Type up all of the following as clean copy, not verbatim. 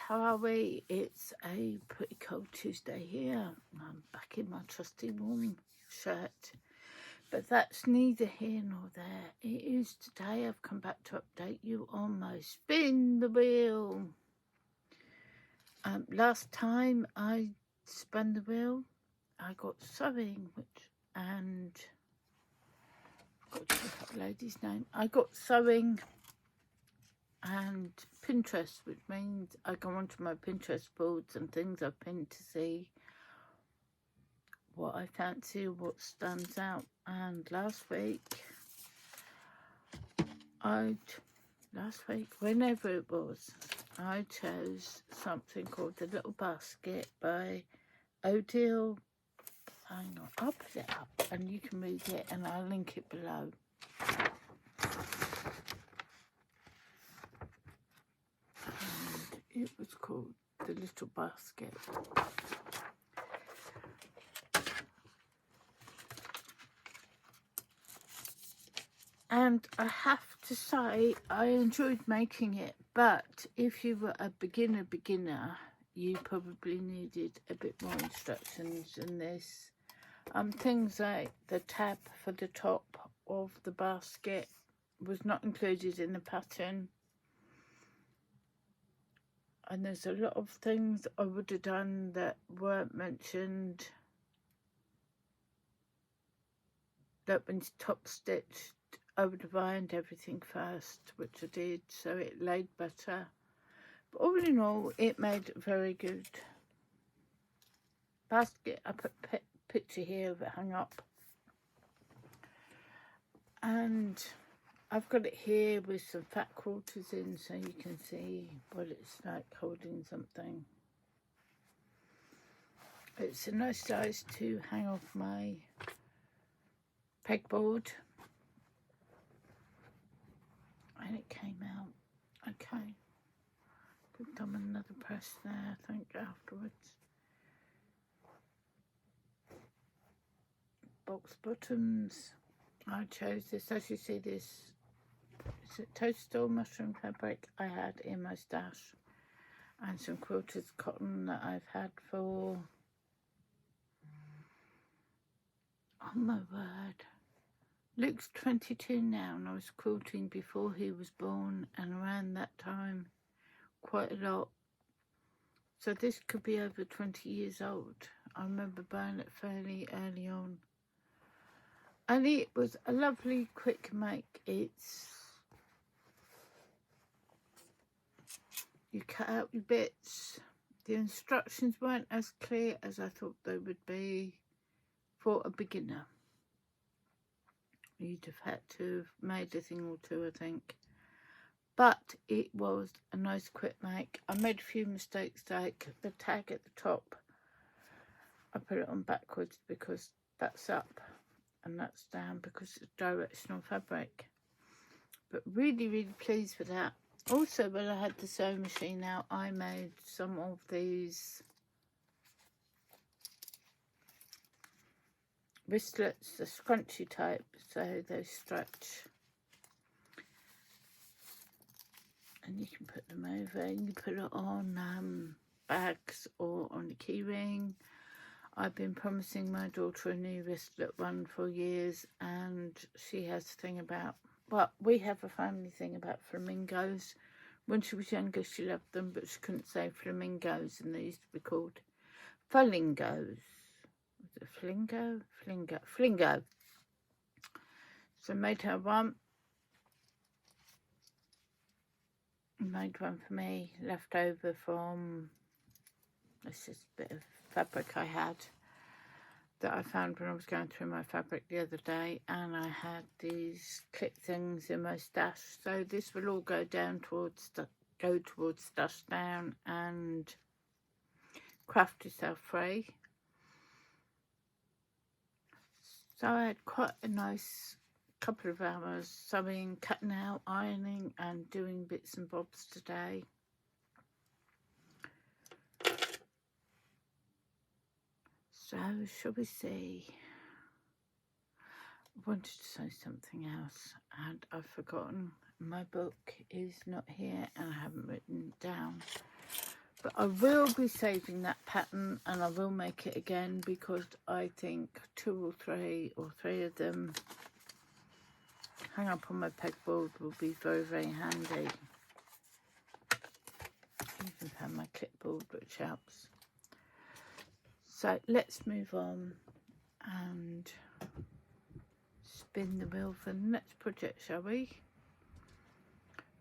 how are we? It's a pretty cold Tuesday here. I'm back in my trusty warm shirt, but that's neither here nor there. It is today I've come back to update you on my spin the wheel. Last time I spun the wheel, I got sewing, and I've got to look up the lady's name. I got sewing and Pinterest, which means I go onto my Pinterest boards and things I've pinned to see what I fancy, what stands out. And last week, whenever it was, I chose something called The Little Basket by Odile. Hang on, I'll put it up and you can read it and I'll link it below. It was called The Little Basket. And I have to say, I enjoyed making it, but if you were a beginner, you probably needed a bit more instructions than this. Things like the tab for the top of the basket was not included in the pattern. And there's a lot of things I would have done that weren't mentioned. That when top stitched, I would have ironed everything first, which I did, so it laid better. But all in all, it made a very good basket. I put a picture here of it hung up. And I've got it here with some fat quarters in so you can see what it's like holding something. It's a nice size to hang off my pegboard. And it came out okay. Give them another press there, I think, afterwards. Box bottoms. I chose this, as you see, this is a toadstool mushroom fabric I had in my stash, and some quilted cotton that I've had for, oh my word, Luke's 22 now, and I was quilting before he was born, and around that time quite a lot, so this could be over 20 years old. I remember buying it fairly early on. And it was a lovely quick make. You cut out your bits. The instructions weren't as clear as I thought they would be for a beginner. You'd have had to have made a thing or two, I think. But it was a nice quick make. I made a few mistakes, like the tag at the top. I put it on backwards because that's up. And that's down because it's directional fabric. But really, really pleased with that. Also, when I had the sewing machine out, I made some of these wristlets, the scrunchy type, so they stretch. And you can put them over, and you put it on bags or on the key ring. I've been promising my daughter a new wristlet one for years, and she has a thing about, well, we have a family thing about flamingos. When she was younger, she loved them, but she couldn't say flamingos, and they used to be called flingos. Was it flingo? Flingo. So I made her one. Made one for me, left over from, this is a bit of fabric I had that I found when I was going through my fabric the other day, and I had these clip things in my stash, so this will all go towards stash down and craft yourself free. So I had quite a nice couple of hours sewing, cutting out, ironing and doing bits and bobs today. So, shall we see? I wanted to say something else and I've forgotten. My book is not here and I haven't written it down. But I will be saving that pattern, and I will make it again, because I think 2 or 3 of them hang up on my pegboard will be very, very handy. I even found my clipboard, which helps. So let's move on and spin the wheel for the next project, shall we?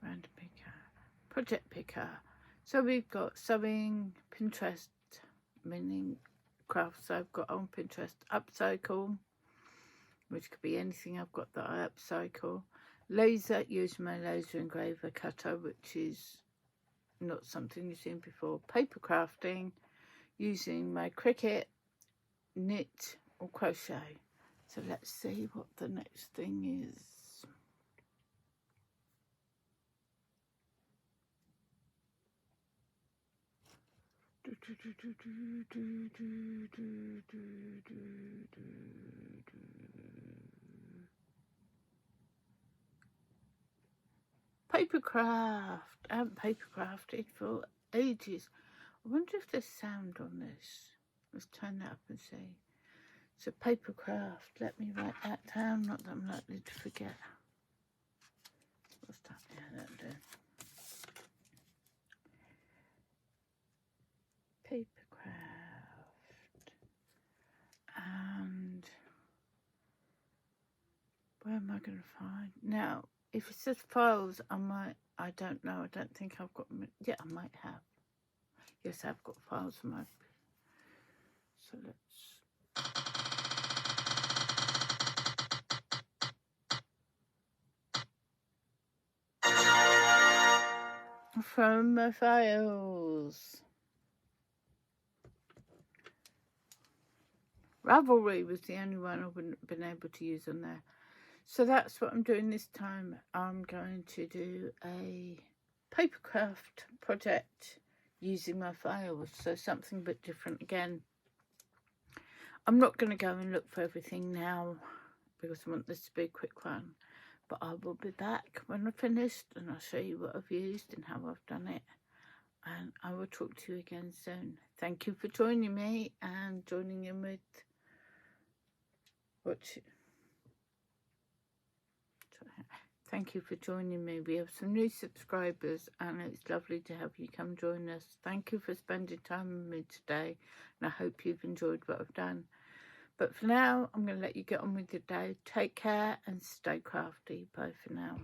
Random picker, project picker. So we've got sewing, Pinterest, meaning crafts I've got on Pinterest, upcycle, which could be anything I've got that I upcycle. Laser, using my laser engraver cutter, which is not something you've seen before. Paper crafting, using my Cricut, knit or crochet. So let's see what the next thing is. Papercraft. I haven't papercrafted for ages. I wonder if there's sound on this. Let's turn that up and see. So papercraft. Let me write that down. Not that I'm likely to forget. What's that? Yeah, that'll do. Papercraft. And where am I going to find? Now, if it says files, I don't know. I don't think I've got, yeah, I might have. Yes, I've got files for my, so let's. From my files. Ravelry was the only one I wouldn't have been able to use on there. So that's what I'm doing this time. I'm going to do a papercraft project using my files. So something a bit different again. I'm not going to go and look for everything now because I want this to be a quick one. But I will be back when I've finished and I'll show you what I've used and how I've done it. And I will talk to you again soon. Thank you for joining me and joining in with Thank you for joining me. We have some new subscribers and it's lovely to have you come join us. Thank you for spending time with me today and I hope you've enjoyed what I've done. But for now, I'm going to let you get on with your day. Take care and stay crafty. Bye for now.